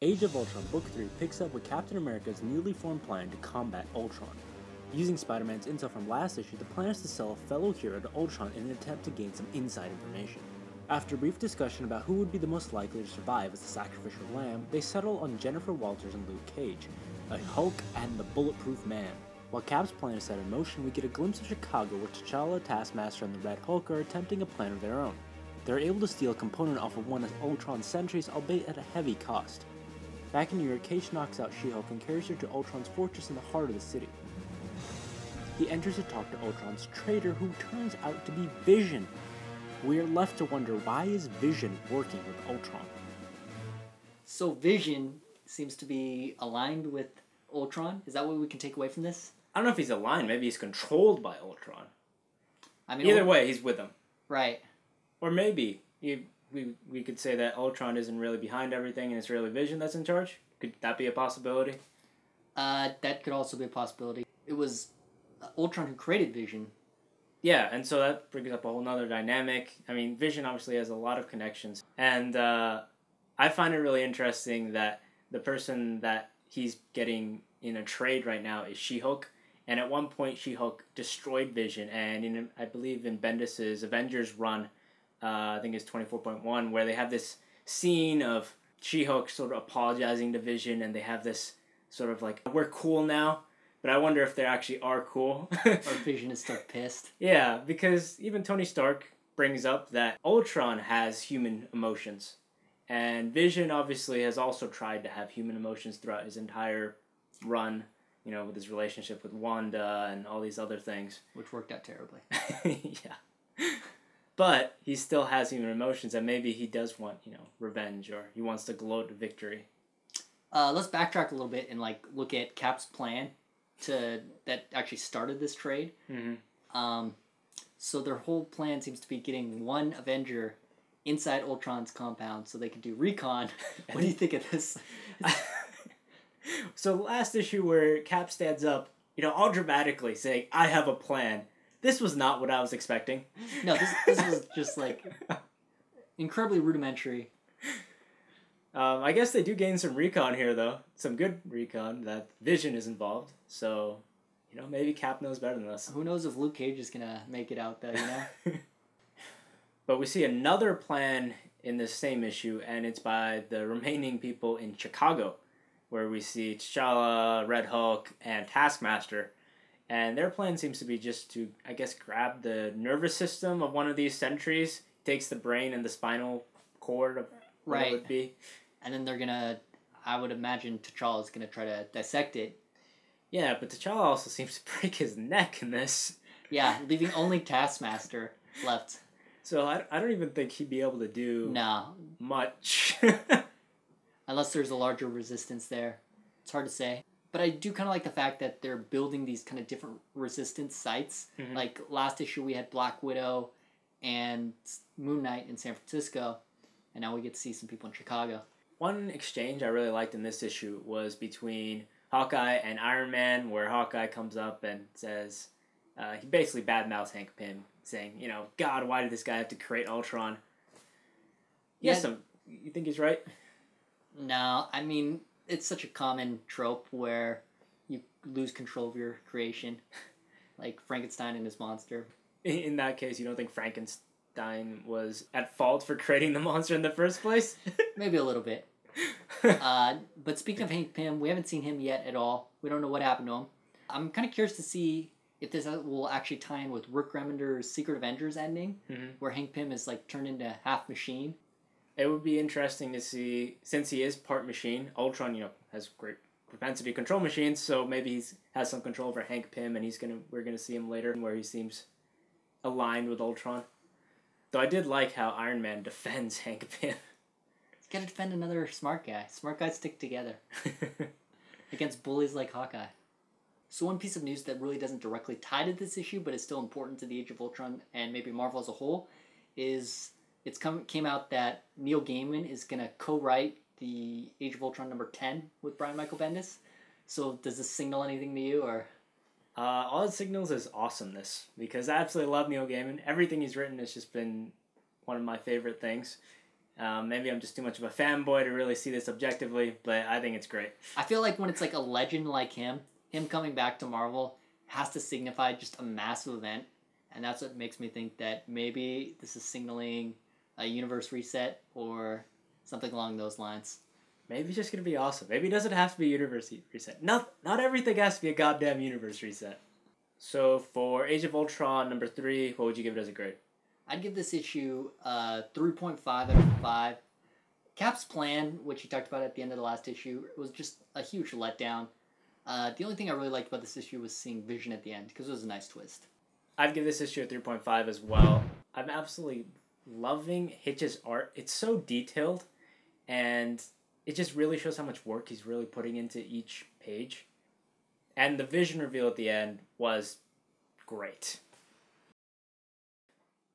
Age of Ultron Book 3 picks up with Captain America's newly formed plan to combat Ultron. Using Spider-Man's intel from last issue, the plan is to sell a fellow hero to Ultron in an attempt to gain some inside information. After a brief discussion about who would be the most likely to survive as the sacrificial lamb, they settle on Jennifer Walters and Luke Cage, a Hulk and the Bulletproof Man. While Cap's plan is set in motion, we get a glimpse of Chicago where T'Challa, Taskmaster, and the Red Hulk are attempting a plan of their own. They're able to steal a component off of one of Ultron's sentries, albeit at a heavy cost. Back in New York, Cage knocks out She-Hulk and carries her to Ultron's fortress in the heart of the city. He enters to talk to Ultron's traitor, who turns out to be Vision. We are left to wonder, why is Vision working with Ultron? So Vision seems to be aligned with Ultron? Is that what we can take away from this? I don't know if he's aligned. Maybe he's controlled by Ultron. I mean, either way, he's with him. Right. Or maybe we could say that Ultron isn't really behind everything and it's really Vision that's in charge. Could that be a possibility? That could also be a possibility. It was Ultron who created Vision. Yeah, and so that brings up a whole nother dynamic. I mean, Vision obviously has a lot of connections. And I find it really interesting that the person that he's getting in a trade right now is She-Hulk. And at one point, She-Hulk destroyed Vision. And I believe in Bendis' Avengers run, I think it's 24.1, where they have this scene of She-Hulk sort of apologizing to Vision. And they have this sort of like, we're cool now. But I wonder if they actually are cool. Or Vision is still pissed. Yeah, because even Tony Stark brings up that Ultron has human emotions. And Vision obviously has also tried to have human emotions throughout his entire run, you know, with his relationship with Wanda and all these other things. Which worked out terribly. Yeah. But he still has human emotions, and maybe he does want, you know, revenge, or he wants to gloat victory. Let's backtrack a little bit and look at Cap's plan that actually started this trade. Mm-hmm. So their whole plan seems to be getting one Avenger inside Ultron's compound so they can do recon. What do you think of this? So last issue where Cap stands up, you know, all dramatically saying, I have a plan. This was not what I was expecting. No, this was just incredibly rudimentary. I guess they do gain some recon here, though. Some good recon that Vision is involved. So, you know, maybe Cap knows better than us. Who knows if Luke Cage is going to make it out, though, you know? But we see another plan in this same issue, and it's by the remaining people in Chicago, where we see T'Challa, Red Hulk, and Taskmaster. And their plan seems to be just to, I guess, grab the nervous system of one of these sentries, takes the brain and the spinal cord of what it would be. And then they're going to, I would imagine T'Challa's going to try to dissect it. Yeah, but T'Challa also seems to break his neck in this. Yeah, leaving only Taskmaster left. So I don't even think he'd be able to do much. Unless there's a larger resistance there. It's hard to say. But I do kind of like the fact that they're building these kind of different resistance sites. Mm-hmm. Like last issue we had Black Widow and Moon Knight in San Francisco. And now we get to see some people in Chicago. One exchange I really liked in this issue was between Hawkeye and Iron Man, where Hawkeye comes up and says, he basically badmouths Hank Pym, saying, you know, God, why did this guy have to create Ultron? You think he's right? No, I mean, it's such a common trope where you lose control of your creation. Like Frankenstein and his monster. In that case, you don't think Frankenstein was at fault for creating the monster in the first place? Maybe a little bit. But speaking of Hank Pym, we haven't seen him yet at all. We don't know what happened to him. I'm kind of curious to see if this will actually tie in with Rick Remender's Secret Avengers ending, where Hank Pym is turned into half machine. It would be interesting to see, since he is part machine. Ultron, you know, has great propensity to control machines, so maybe he has some control over Hank Pym, and we're gonna see him later where he seems aligned with Ultron. Though I did like how Iron Man defends Hank Pym. He's got to defend another smart guy. Smart guys stick together. Against bullies like Hawkeye. So one piece of news that really doesn't directly tie to this issue, but is still important to the Age of Ultron and maybe Marvel as a whole, is came out that Neil Gaiman is going to co-write the Age of Ultron number 10 with Brian Michael Bendis. So does this signal anything to you, or? All it signals is awesomeness, because I absolutely love Neil Gaiman. Everything he's written has just been one of my favorite things. Maybe I'm just too much of a fanboy to really see this objectively, but I think it's great. I feel like when it's like a legend like him coming back to Marvel has to signify just a massive event, and that's what makes me think that maybe this is signaling a universe reset or something along those lines. Maybe it's just going to be awesome. Maybe it doesn't have to be a universe reset. Not everything has to be a goddamn universe reset. So for Age of Ultron number 3, what would you give it as a grade? I'd give this issue 3.5 out of 5. Cap's plan, which he talked about at the end of the last issue, was just a huge letdown. The only thing I really liked about this issue was seeing Vision at the end, because it was a nice twist. I'd give this issue a 3.5 as well. I'm absolutely loving Hitch's art. It's so detailed, and it just really shows how much work he's really putting into each page. And the Vision reveal at the end was great.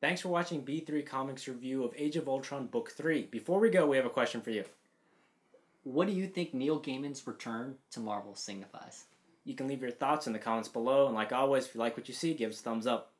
Thanks for watching B3 Comics' review of Age of Ultron Book 3. Before we go, we have a question for you. What do you think Neil Gaiman's return to Marvel signifies? You can leave your thoughts in the comments below, and like always, if you like what you see, give us a thumbs up.